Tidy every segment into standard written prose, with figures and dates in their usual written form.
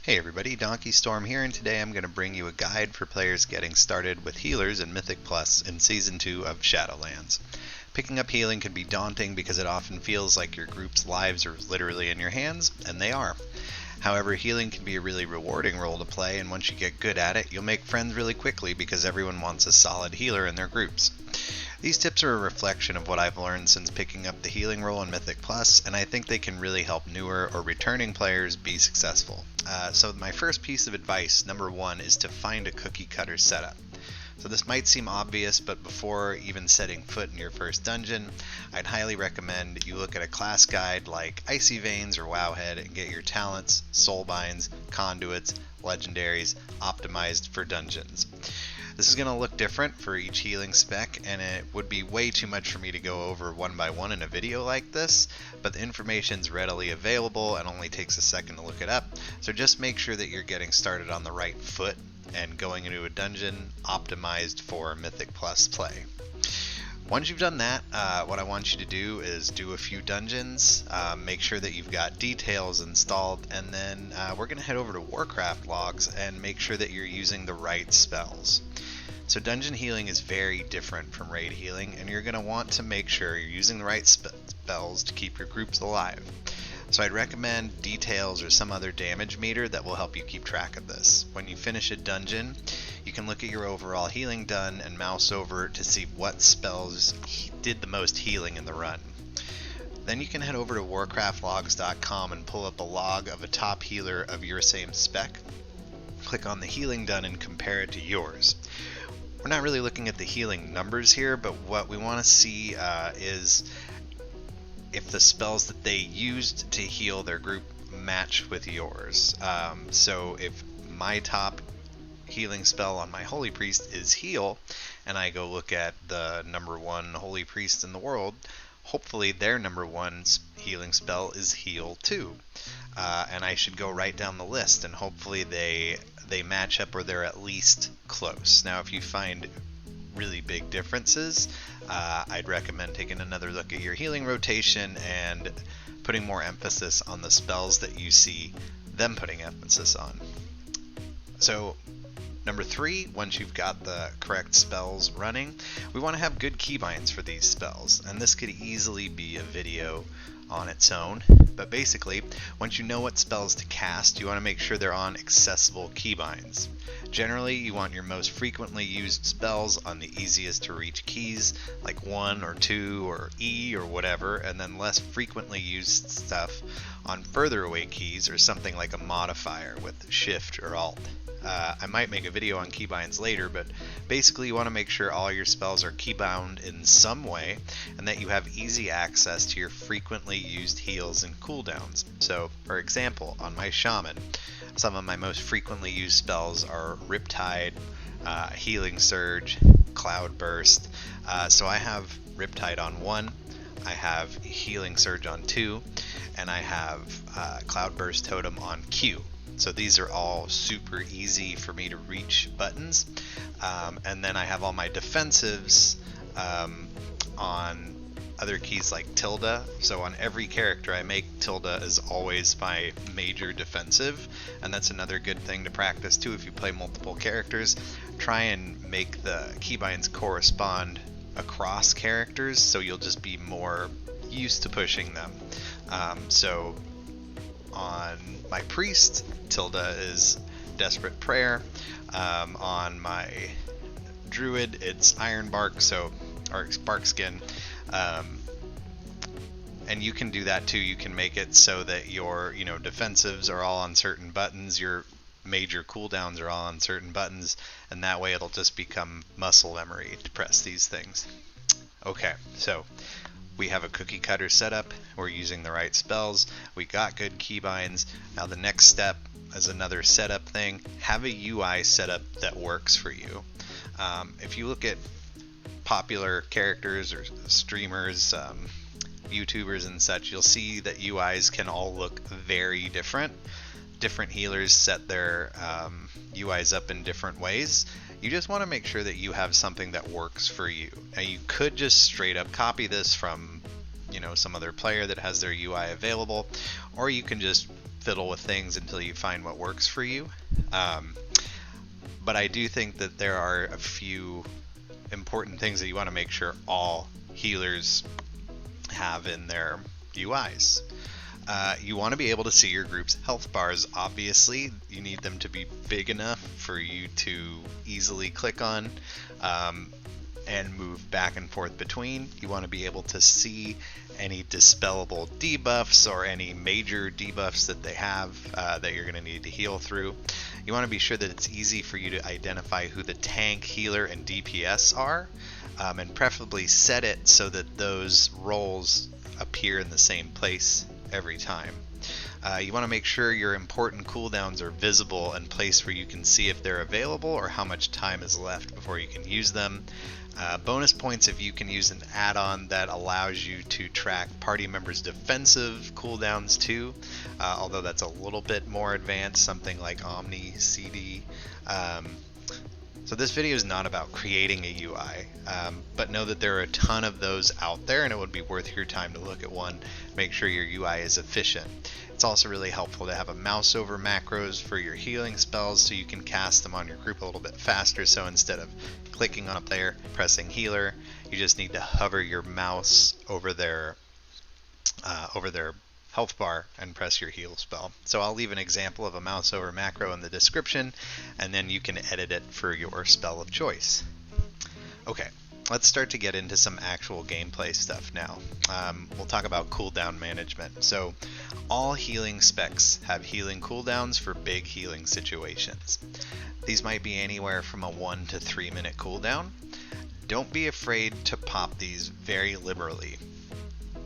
Hey everybody, Donkey Storm here, and today I'm going to bring you a guide for players getting started with healers in Mythic Plus in Season 2 of Shadowlands. Picking up healing can be daunting because it often feels like your group's lives are literally in your hands, and they are. However, healing can be a really rewarding role to play, and once you get good at it, you'll make friends really quickly because everyone wants a solid healer in their groups. These tips are a reflection of what I've learned since picking up the healing role in Mythic Plus, and I think they can really help newer or returning players be successful. So my first piece of advice, number one, is to find a cookie cutter setup. So this might seem obvious, but before even setting foot in your first dungeon, I'd highly recommend you look at a class guide like Icy Veins or Wowhead and get your talents, soulbinds, conduits, legendaries optimized for dungeons. This is going to look different for each healing spec, and it would be way too much for me to go over one by one in a video like this, but the information's readily available and only takes a second to look it up, so just make sure that you're getting started on the right foot and going into a dungeon optimized for Mythic Plus play. Once you've done that, what I want you to do is do a few dungeons, make sure that you've got details installed, and then we're going to head over to Warcraft logs and make sure that you're using the right spells. So dungeon healing is very different from raid healing, and you're going to want to make sure you're using the right spells to keep your groups alive. So I'd recommend details or some other damage meter that will help you keep track of this. When you finish a dungeon, you can look at your overall healing done and mouse over to see what spells did the most healing in the run. Then you can head over to warcraftlogs.com and pull up a log of a top healer of your same spec. Click on the healing done and compare it to yours. We're not really looking at the healing numbers here, but what we want to see is if the spells that they used to heal their group match with yours. So if my top healing spell on my Holy Priest is heal, and I go look at the number one Holy Priest in the world, hopefully their number one healing spell is heal too. And I should go right down the list, and hopefully they match up or they're at least close. Now if you find really big differences, I'd recommend taking another look at your healing rotation and putting more emphasis on the spells that you see them putting emphasis on. So number three, once you've got the correct spells running, we want to have good keybinds for these spells, and this could easily be a video on its own. But basically, once you know what spells to cast, you want to make sure they're on accessible keybinds. Generally, you want your most frequently used spells on the easiest to reach keys, like 1 or 2 or E or whatever, and then less frequently used stuff on further away keys or something like a modifier with Shift or Alt. I might make a video on keybinds later, but basically you want to make sure all your spells are keybound in some way and that you have easy access to your frequently used heals and cooldowns. So, for example, on my Shaman, some of my most frequently used spells are Riptide, Healing Surge, Cloud Burst. So I have Riptide on 1, I have Healing Surge on 2, and I have Cloud Burst Totem on Q. So these are all super easy for me to reach buttons. And then I have all my defensives on other keys like tilde. So on every character I make, tilde is always my major defensive. And that's another good thing to practice too if you play multiple characters. Try and make the keybinds correspond across characters so you'll just be more used to pushing them. So on my priest, tilde is desperate prayer. On my druid, it's iron bark, or bark skin. And you can do that too. You can make it so that your defensives are all on certain buttons, your major cooldowns are all on certain buttons, and that way it'll just become muscle memory to press these things. Okay, so we have a cookie cutter setup, we're using the right spells, we got good keybinds. Now the next step is another setup thing. Have a UI setup that works for you. If you look at popular characters or streamers, YouTubers and such, you'll see that UIs can all look very different. Different healers set their UIs up in different ways. You just want to make sure that you have something that works for you. Now you could just straight up copy this from some other player that has their UI available, or you can just fiddle with things until you find what works for you. But I do think that there are a few important things that you want to make sure all healers have in their UIs. You want to be able to see your group's health bars. Obviously, you need them to be big enough for you to easily click on and move back and forth between. You want to be able to see any dispellable debuffs or any major debuffs that they have that you're going to need to heal through. You want to be sure that it's easy for you to identify who the tank, healer, and DPS are, and preferably set it so that those roles appear in the same place every time. You want to make sure your important cooldowns are visible and placed where you can see if they're available or how much time is left before you can use them. Bonus points if you can use an add-on that allows you to track party members' defensive cooldowns too, although that's a little bit more advanced, something like Omni CD. So this video is not about creating a UI, but know that there are a ton of those out there, and it would be worth your time to look at one, make sure your UI is efficient. It's also really helpful to have a mouseover macros for your healing spells so you can cast them on your group a little bit faster. So instead of clicking on a player, pressing healer, you just need to hover your mouse over their health bar and press your heal spell. So I'll leave an example of a mouseover macro in the description, and then you can edit it for your spell of choice. Okay, let's start to get into some actual gameplay stuff now. We'll talk about cooldown management. So all healing specs have healing cooldowns for big healing situations. These might be anywhere from a 1 to 3 minute cooldown. Don't be afraid to pop these very liberally.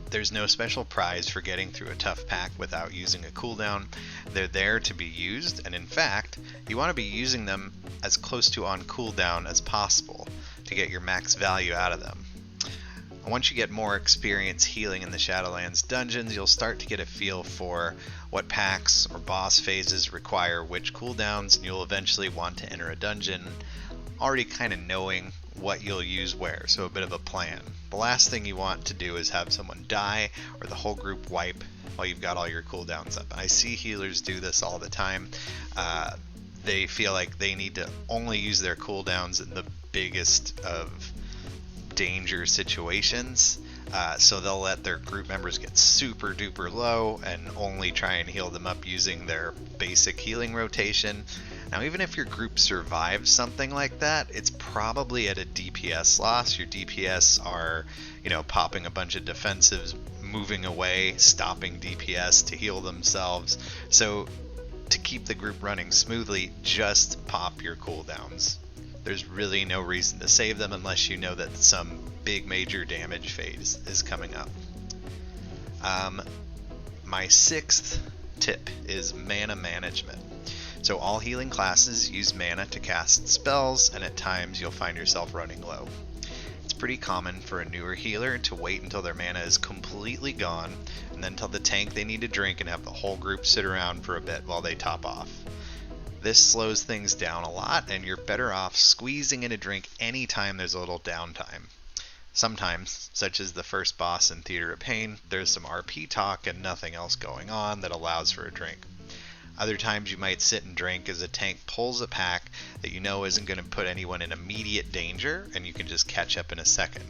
There's no special prize for getting through a tough pack without using a cooldown. They're there to be used, and in fact, you want to be using them as close to on cooldown as possible to get your max value out of them. Once you get more experience healing in the Shadowlands dungeons, you'll start to get a feel for what packs or boss phases require which cooldowns, and you'll eventually want to enter a dungeon already kind of knowing what you'll use where, so a bit of a plan. The last thing you want to do is have someone die or the whole group wipe while you've got all your cooldowns up. And I see healers do this all the time. They feel like they need to only use their cooldowns in the biggest of danger situations, so they'll let their group members get super duper low and only try and heal them up using their basic healing rotation. Now, even if your group survives something like that, it's probably at a DPS loss. Your DPS are, popping a bunch of defensives, moving away, stopping DPS to heal themselves. So to keep the group running smoothly, just pop your cooldowns. There's really no reason to save them unless you know that some big major damage phase is coming up. My sixth tip is mana management. So all healing classes use mana to cast spells, and at times you'll find yourself running low. It's pretty common for a newer healer to wait until their mana is completely gone, and then tell the tank they need to drink and have the whole group sit around for a bit while they top off. This slows things down a lot, and you're better off squeezing in a drink anytime there's a little downtime. Sometimes, such as the first boss in Theater of Pain, there's some RP talk and nothing else going on that allows for a drink. Other times you might sit and drink as a tank pulls a pack that you know isn't going to put anyone in immediate danger, and you can just catch up in a second.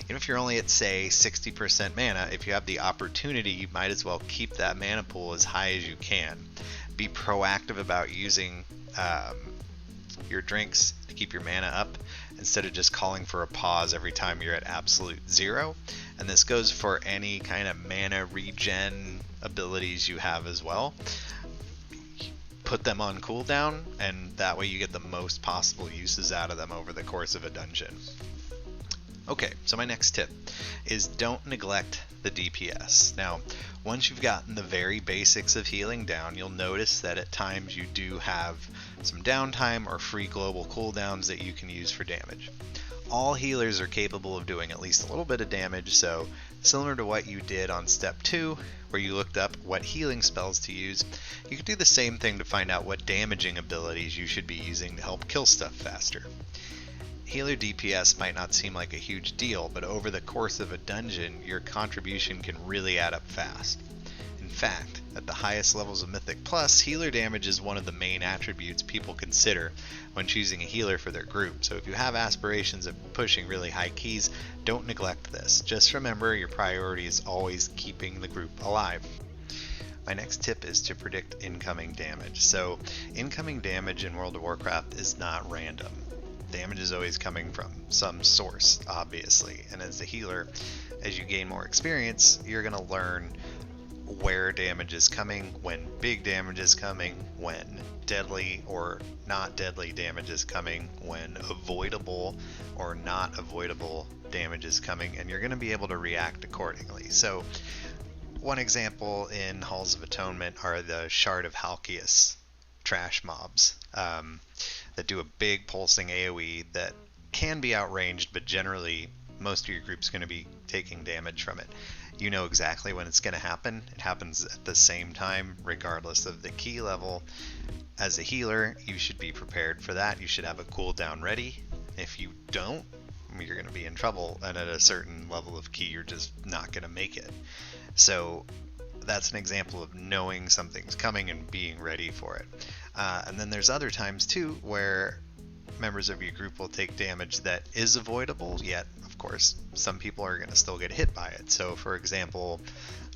Even if you're only at, say, 60% mana, if you have the opportunity, you might as well keep that mana pool as high as you can. Be proactive about using your drinks to keep your mana up instead of just calling for a pause every time you're at absolute zero. And this goes for any kind of mana regen abilities you have as well. Put them on cooldown, and that way you get the most possible uses out of them over the course of a dungeon. Okay, so my next tip is don't neglect the DPS. Now, once you've gotten the very basics of healing down, you'll notice that at times you do have some downtime or free global cooldowns that you can use for damage. All healers are capable of doing at least a little bit of damage, so similar to what you did on step 2, where you looked up what healing spells to use, you can do the same thing to find out what damaging abilities you should be using to help kill stuff faster. Healer DPS might not seem like a huge deal, but over the course of a dungeon, your contribution can really add up fast. In fact, at the highest levels of Mythic Plus, healer damage is one of the main attributes people consider when choosing a healer for their group. So if you have aspirations of pushing really high keys, don't neglect this. Just remember your priority is always keeping the group alive. My next tip is to predict incoming damage. So incoming damage in World of Warcraft is not random. Damage is always coming from some source, obviously. And as a healer, as you gain more experience, you're going to learn where damage is coming, when big damage is coming, when deadly or not deadly damage is coming, when avoidable or not avoidable damage is coming, and you're going to be able to react accordingly. So one example in Halls of Atonement are the Shard of Halkias trash mobs that do a big pulsing AoE that can be outranged, but generally most of your group's going to be taking damage from it. You know exactly when it's going to happen. It happens at the same time, regardless of the key level. As a healer, you should be prepared for that. You should have a cooldown ready. If you don't, you're going to be in trouble, and at a certain level of key, you're just not going to make it. So that's an example of knowing something's coming and being ready for it. And then there's other times too where members of your group will take damage that is avoidable, yet of course some people are going to still get hit by it. So for example,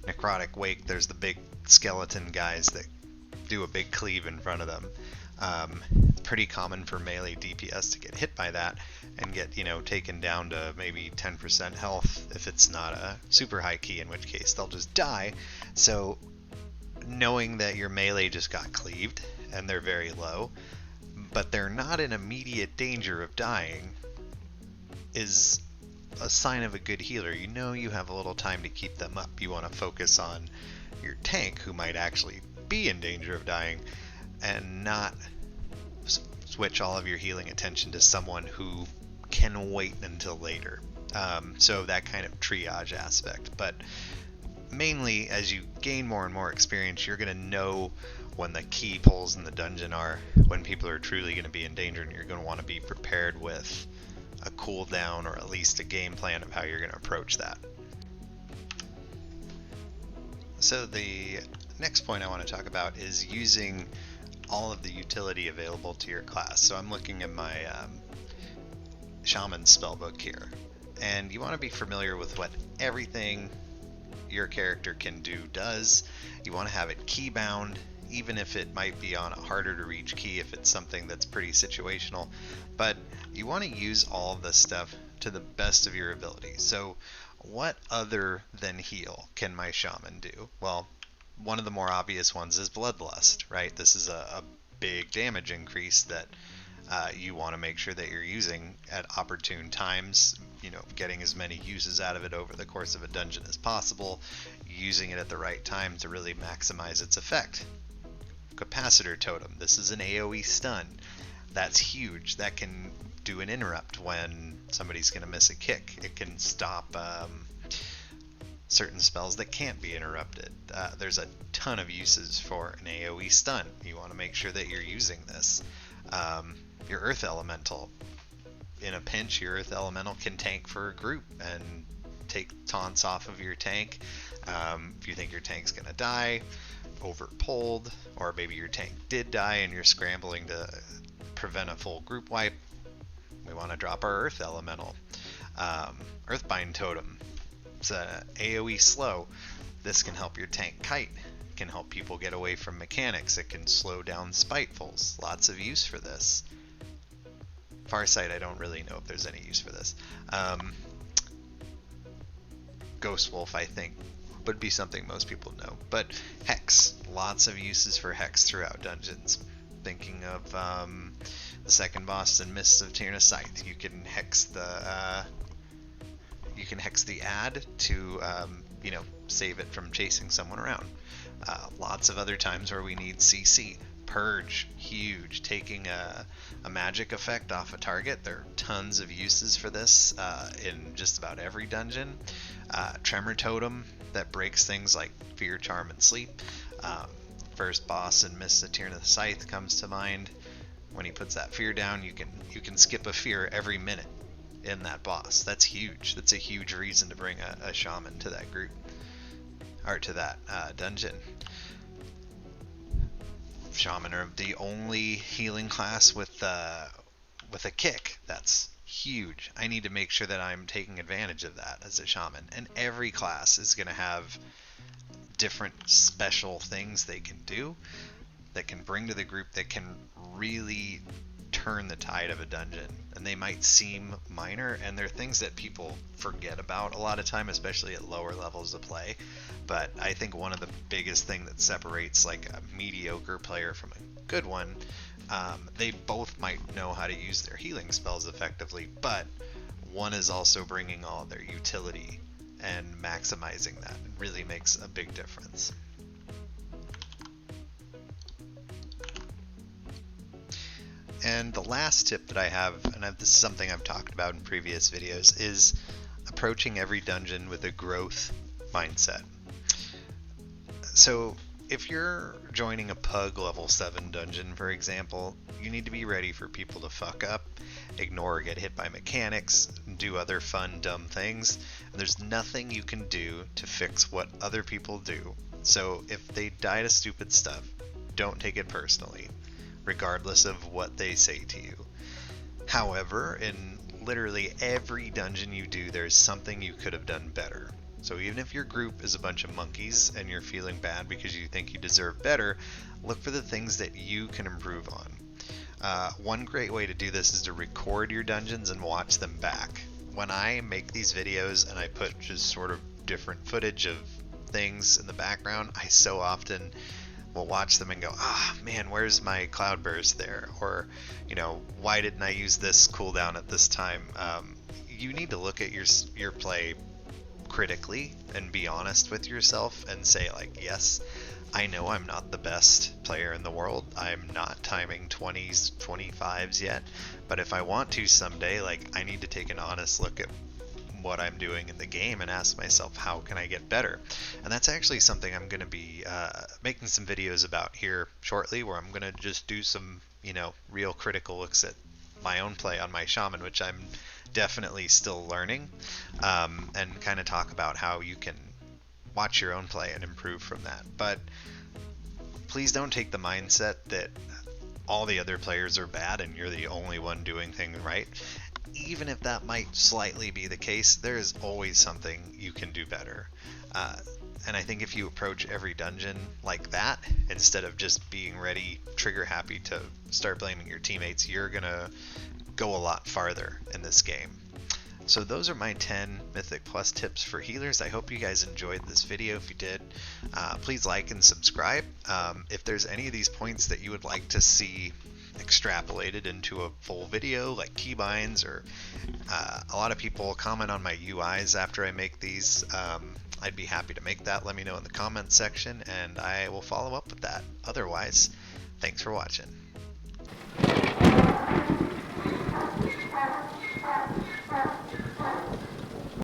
Necrotic Wake, there's the big skeleton guys that do a big cleave in front of them. It's pretty common for melee DPS to get hit by that and get, taken down to maybe 10% health if it's not a super high key, in which case they'll just die. So knowing that your melee just got cleaved and they're very low, but they're not in immediate danger of dying, is a sign of a good healer. You know you have a little time to keep them up. You want to focus on your tank, who might actually be in danger of dying, and not switch all of your healing attention to someone who can wait until later. So that kind of triage aspect. But mainly, as you gain more and more experience, you're going to know when the key pulls in the dungeon are, when people are truly going to be in danger, and you're going to want to be prepared with a cooldown or at least a game plan of how you're going to approach that. So the next point I want to talk about is using all of the utility available to your class. So I'm looking at my Shaman spellbook here, and you want to be familiar with what everything your character can do does. You want to have it key bound, even if it might be on a harder to reach key if it's something that's pretty situational. But you want to use all of this stuff to the best of your ability. So what other than heal can my shaman do? Well, one of the more obvious ones is Bloodlust, right? This is a big damage increase that you want to make sure that you're using at opportune times, getting as many uses out of it over the course of a dungeon as possible, using it at the right time to really maximize its effect. Capacitor Totem, this is an AoE stun. That's huge. That can do an interrupt when somebody's going to miss a kick. It can stop certain spells that can't be interrupted. There's a ton of uses for an AoE stun. You want to make sure that you're using this. Your Earth Elemental. In a pinch, your Earth Elemental can tank for a group and take taunts off of your tank. If you think your tank's going to die, overpulled, or maybe your tank did die and you're scrambling to prevent a full group wipe, we want to drop our Earth Elemental. Earthbind Totem. It's a AoE slow. This can help your tank kite. It can help people get away from mechanics. It can slow down spitefuls. Lots of use for this. Farsight, I don't really know if there's any use for this. Ghost Wolf, I think, would be something most people know. But Hex, lots of uses for Hex throughout dungeons. Thinking of the second boss in Mists of Tyrna Scythe, you can hex the ad to save it from chasing someone around. Lots of other times where we need CC. Purge, huge, taking a magic effect off a target. There are tons of uses for this in just about every dungeon. Tremor Totem, that breaks things like Fear, Charm, and Sleep. First boss in Mists of Tyrna Scythe comes to mind. When he puts that fear down, you can skip a fear every minute in that boss. That's huge. That's a huge reason to bring a shaman to that group. or to that dungeon. Shaman are the only healing class with a kick. That's huge. I need to make sure that I'm taking advantage of that as a shaman. And every class is going to have different special things they can do that can bring to the group that can really turn the tide of a dungeon. And they might seem minor, and they're things that people forget about a lot of time, especially at lower levels of play. But I think one of the biggest thing that separates like a mediocre player from a good one, they both might know how to use their healing spells effectively, but one is also bringing all their utility and maximizing that. It really makes a big difference. And the last tip that I have, and this is something I've talked about in previous videos, is approaching every dungeon with a growth mindset. So if you're joining a Pug level 7 dungeon, for example, you need to be ready for people to fuck up, ignore or get hit by mechanics, do other fun, dumb things. And there's nothing you can do to fix what other people do. So if they die to stupid stuff, don't take it personally, regardless of what they say to you. However, in literally every dungeon you do, there's something you could have done better. So even if your group is a bunch of monkeys and you're feeling bad because you think you deserve better, look for the things that you can improve on. One great way to do this is to record your dungeons and watch them back. When I make these videos and I put just sort of different footage of things in the background, I so often will watch them and go, man, where's my cloudburst there? Or, why didn't I use this cooldown at this time? You need to look at your play critically and be honest with yourself and say, like, yes, I know I'm not the best player in the world. I'm not timing 20s, 25s yet, but if I want to someday, like, I need to take an honest look at what I'm doing in the game and ask myself, how can I get better? And that's actually something I'm going to be making some videos about here shortly, where I'm going to just do some, real critical looks at my own play on my shaman, which I'm definitely still learning, and kind of talk about how you can watch your own play and improve from that. But please don't take the mindset that all the other players are bad and you're the only one doing things right. Even if that might slightly be the case, there is always something you can do better. And I think if you approach every dungeon like that, instead of just being ready, trigger happy to start blaming your teammates, you're going to go a lot farther in this game. So those are my 10 Mythic Plus tips for healers. I hope you guys enjoyed this video. If you did, please like and subscribe. If there's any of these points that you would like to see extrapolated into a full video, like keybinds, or a lot of people comment on my UIs after I make these, I'd be happy to make that. Let me know in the comments section and I will follow up with that. Otherwise, thanks for watching.